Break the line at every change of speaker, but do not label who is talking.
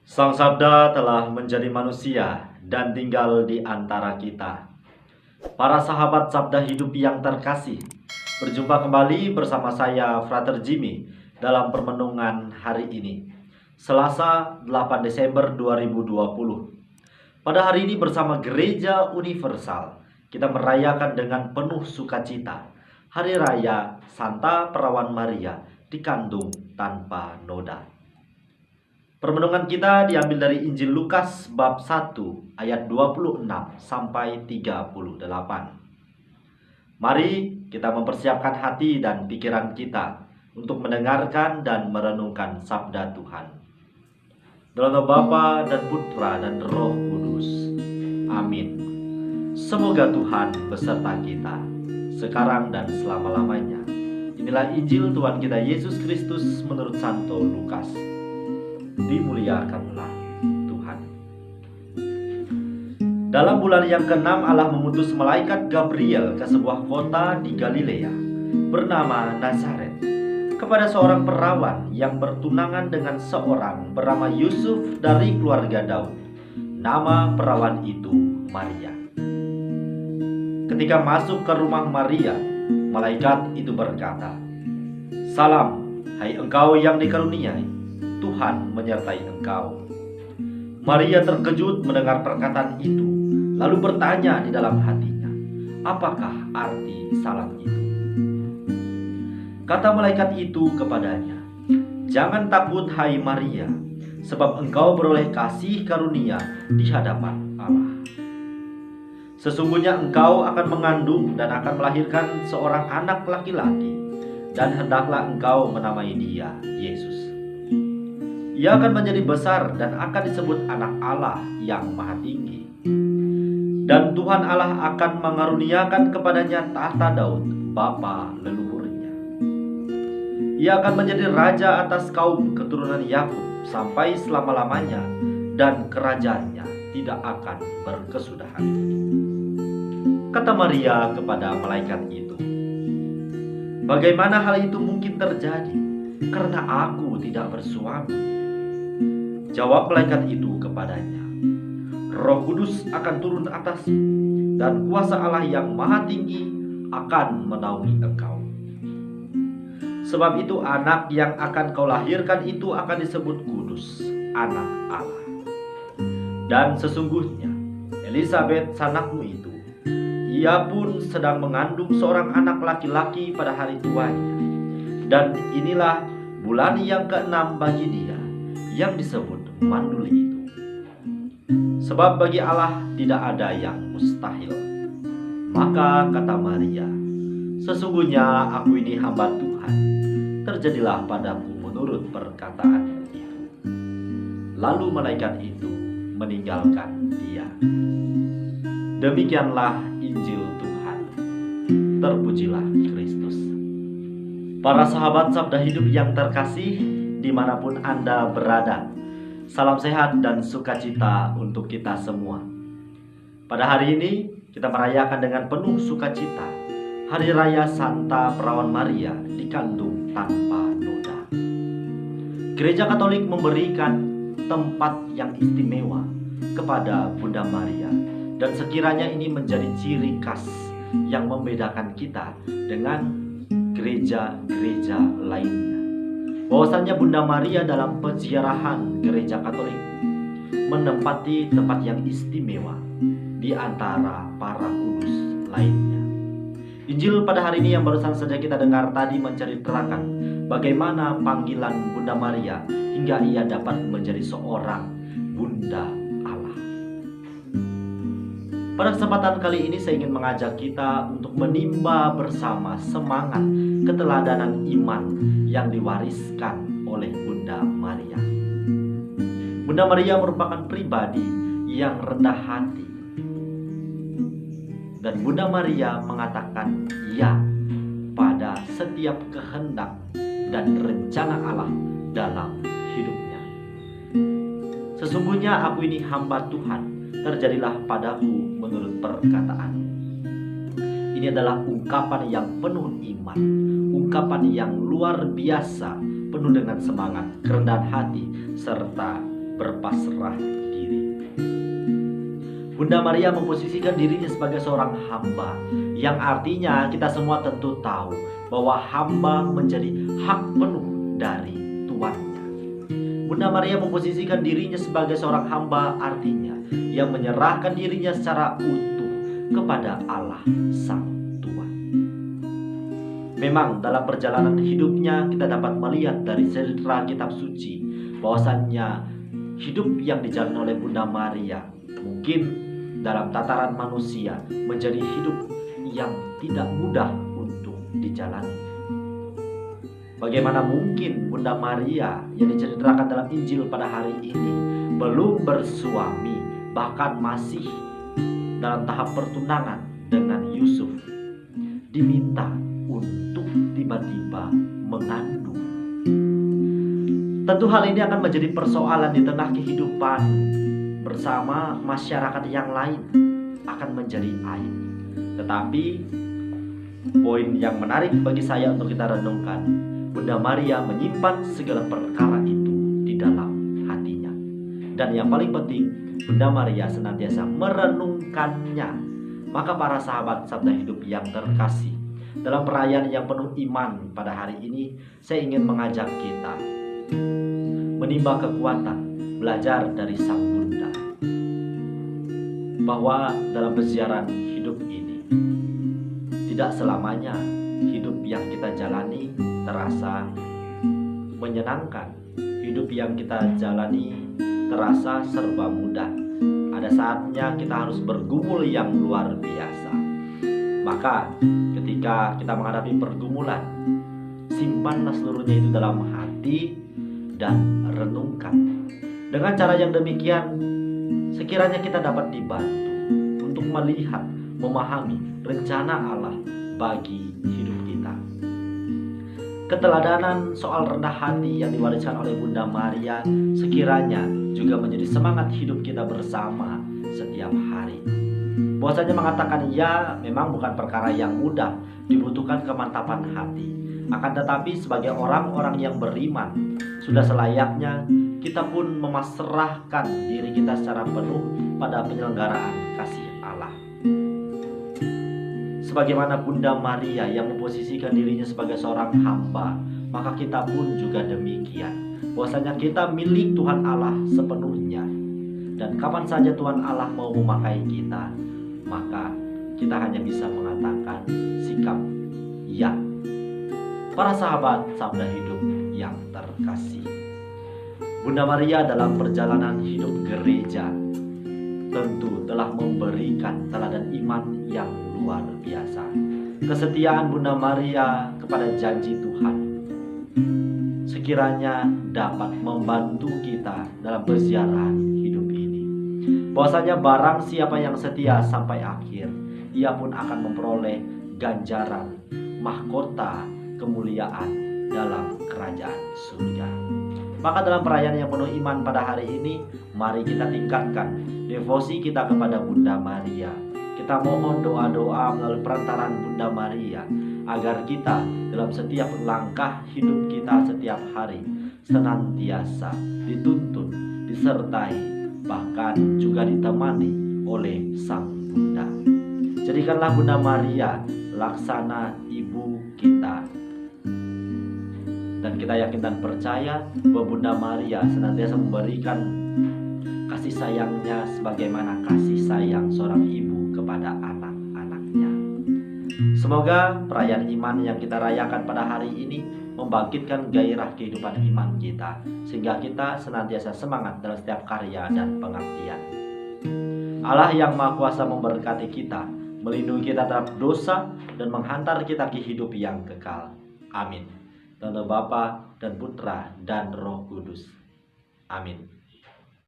Sang Sabda telah menjadi manusia dan tinggal di antara kita. Para sahabat Sabda Hidup yang terkasih, berjumpa kembali bersama saya, Frater Jimmy, dalam permenungan hari ini, Selasa 8 Desember 2020. Pada hari ini bersama Gereja Universal, kita merayakan dengan penuh sukacita Hari Raya Santa Perawan Maria dikandung tanpa noda. Permenungan kita diambil dari Injil Lukas bab 1 ayat 26 sampai 38. Mari kita mempersiapkan hati dan pikiran kita untuk mendengarkan dan merenungkan sabda Tuhan. Dalam nama Bapa dan Putra dan Roh Kudus. Amin. Semoga Tuhan beserta kita sekarang dan selama-lamanya. Inilah Injil Tuhan kita Yesus Kristus menurut Santo Lukas. Dimuliakanlah Tuhan. Dalam bulan yang ke-6 Allah mengutus malaikat Gabriel ke sebuah kota di Galilea bernama Nazaret kepada seorang perawan yang bertunangan dengan seorang bernama Yusuf dari keluarga Daud. Nama perawan itu Maria. Ketika masuk ke rumah Maria, malaikat itu berkata, "Salam, hai engkau yang dikaruniai, Tuhan menyertai engkau." Maria terkejut mendengar perkataan itu, lalu bertanya di dalam hatinya, apakah arti salam itu? Kata malaikat itu kepadanya, "Jangan takut hai Maria, sebab engkau beroleh kasih karunia di hadapan Allah. Sesungguhnya engkau akan mengandung dan akan melahirkan seorang anak laki-laki, dan hendaklah engkau menamai dia Yesus. Ia akan menjadi besar dan akan disebut anak Allah yang maha tinggi. Dan Tuhan Allah akan mengaruniakan kepadanya tahta Daud, bapa leluhurnya. Ia akan menjadi raja atas kaum keturunan Yakub sampai selama-lamanya, dan kerajaannya tidak akan berkesudahan." Kata Maria kepada malaikat itu, "Bagaimana hal itu mungkin terjadi, karena aku tidak bersuami?" Jawab malaikat itu kepadanya, "Roh Kudus akan turun atasmu, dan kuasa Allah yang maha tinggi akan menaungi engkau. Sebab itu anak yang akan kau lahirkan itu akan disebut kudus, anak Allah. Dan sesungguhnya Elisabet sanakmu itu, ia pun sedang mengandung seorang anak laki-laki pada hari tuanya. Dan inilah bulan yang ke-6 bagi dia, yang disebut manduli itu. Sebab bagi Allah tidak ada yang mustahil." Maka kata Maria, "Sesungguhnya aku ini hamba Tuhan, terjadilah padaku menurut perkataan itu." Lalu malaikat itu meninggalkan dia. Demikianlah Injil Tuhan. Terpujilah Kristus. Para sahabat Sabda Hidup yang terkasih, dimanapun Anda berada, salam sehat dan sukacita untuk kita semua. Pada hari ini kita merayakan dengan penuh sukacita Hari Raya Santa Perawan Maria dikandung tanpa noda. Gereja Katolik memberikan tempat yang istimewa kepada Bunda Maria, dan sekiranya ini menjadi ciri khas yang membedakan kita dengan gereja-gereja lainnya, bahwasannya Bunda Maria dalam peziarahan gereja Katolik menempati tempat yang istimewa di antara para kudus lainnya. Injil pada hari ini yang barusan saja kita dengar tadi menceritakan bagaimana panggilan Bunda Maria hingga ia dapat menjadi seorang Bunda Allah. Pada kesempatan kali ini saya ingin mengajak kita untuk menimba bersama semangat keteladanan iman yang diwariskan oleh Bunda Maria. Bunda Maria merupakan pribadi yang rendah hati, dan Bunda Maria mengatakan ya pada setiap kehendak dan rencana Allah dalam hidupnya. "Sesungguhnya aku ini hamba Tuhan, terjadilah padaku menurut perkataan." Ini adalah ungkapan yang penuh iman, ungkapan yang luar biasa, penuh dengan semangat, kerendahan hati, serta berpasrah diri. Bunda Maria memposisikan dirinya sebagai seorang hamba, yang artinya kita semua tentu tahu bahwa hamba menjadi hak penuh dari tuannya. Bunda Maria memposisikan dirinya sebagai seorang hamba, artinya yang menyerahkan dirinya secara utuh kepada Allah Sang Tuhan. Memang dalam perjalanan hidupnya kita dapat melihat dari cerita kitab suci bahwasannya hidup yang dijalani oleh Bunda Maria mungkin dalam tataran manusia menjadi hidup yang tidak mudah untuk dijalani. Bagaimana mungkin Bunda Maria yang diceritakan dalam Injil pada hari ini belum bersuami, bahkan masih dalam tahap pertunangan dengan Yusuf, diminta untuk tiba-tiba mengandung. Tentu hal ini akan menjadi persoalan di tengah kehidupan bersama masyarakat yang lain, akan menjadi aib. Tetapi poin yang menarik bagi saya untuk kita renungkan, Bunda Maria menyimpan segala perkara itu di dalam hatinya. Dan yang paling penting, Bunda Maria senantiasa merenungkannya. Maka para sahabat Sabda Hidup yang terkasih, dalam perayaan yang penuh iman pada hari ini, saya ingin mengajak kita menimba kekuatan, belajar dari Sang Bunda, bahwa dalam perjalanan hidup ini tidak selamanya hidup yang kita jalani terasa menyenangkan. Hidup yang kita jalani terasa serba mudah. Ada saatnya kita harus bergumul yang luar biasa. Maka ketika kita menghadapi pergumulan, simpanlah seluruhnya itu dalam hati dan renungkan. Dengan cara yang demikian, sekiranya kita dapat dibantu untuk melihat, memahami rencana Allah bagi hidup kita. Keteladanan soal rendah hati yang diwariskan oleh Bunda Maria sekiranya juga menjadi semangat hidup kita bersama setiap hari. Bahwasanya mengatakan ya memang bukan perkara yang mudah, dibutuhkan kemantapan hati. Akan tetapi sebagai orang-orang yang beriman, sudah selayaknya kita pun memasrahkan diri kita secara penuh pada penyelenggaraan kasih Allah. Sebagaimana Bunda Maria yang memposisikan dirinya sebagai seorang hamba, maka kita pun juga demikian. Bahwasanya kita milik Tuhan Allah sepenuhnya. Dan kapan saja Tuhan Allah mau memakai kita, maka kita hanya bisa mengatakan sikap ya. Para sahabat Sabda Hidup yang terkasih, Bunda Maria dalam perjalanan hidup gereja tentu telah memberikan teladan iman yang luar biasa. Kesetiaan Bunda Maria kepada janji Tuhan sekiranya dapat membantu kita dalam perjalanan hidup ini. Bahwasanya barang siapa yang setia sampai akhir, ia pun akan memperoleh ganjaran mahkota kemuliaan dalam kerajaan surga. Maka dalam perayaan yang penuh iman pada hari ini, mari kita tingkatkan devosi kita kepada Bunda Maria. Kita mohon doa-doa melalui perantaraan Bunda Maria, agar kita dalam setiap langkah hidup kita setiap hari senantiasa dituntun, disertai, bahkan juga ditemani oleh Sang Bunda. Jadikanlah Bunda Maria laksana ibu kita. Dan kita yakin dan percaya bahwa Bunda Maria senantiasa memberikan kasih sayangnya sebagaimana kasih sayang seorang ibu kepada anak-anaknya. Semoga perayaan iman yang kita rayakan pada hari ini membangkitkan gairah kehidupan iman kita, sehingga kita senantiasa semangat dalam setiap karya dan pengabdian. Allah yang Maha Kuasa memberkati kita, melindungi kita dari dosa, dan menghantar kita ke hidup yang kekal. Amin. Dalam nama Bapa dan Putra dan Roh Kudus. Amin.